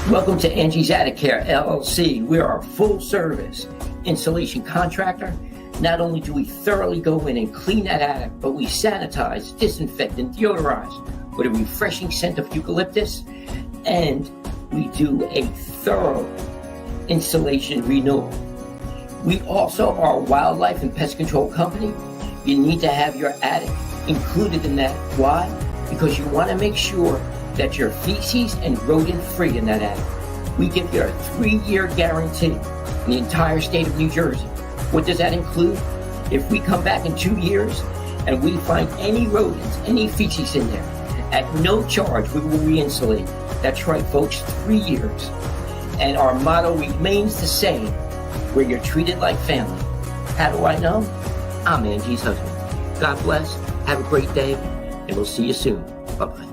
Welcome to Angie's Attic Care, LLC. We are a full-service installation contractor. Not only do we thoroughly go in and clean that attic, but we sanitize, disinfect, and deodorize with a refreshing scent of eucalyptus. And we do a thorough installation renewal. We also are a wildlife and pest control company. You need to have your attic included in that. Why? Because you want to make sure that you're feces and rodent free in that attic. We give you a 3-year guarantee in the entire state of New Jersey. What does that include? If we come back in 2 years and we find any rodents, any feces in there, at no charge we will re-insulate. That's right, folks, 3 years. And our motto remains the same, where you're treated like family. How do I know? I'm Angie's husband. God bless, have a great day, and we'll see you soon. Bye-bye.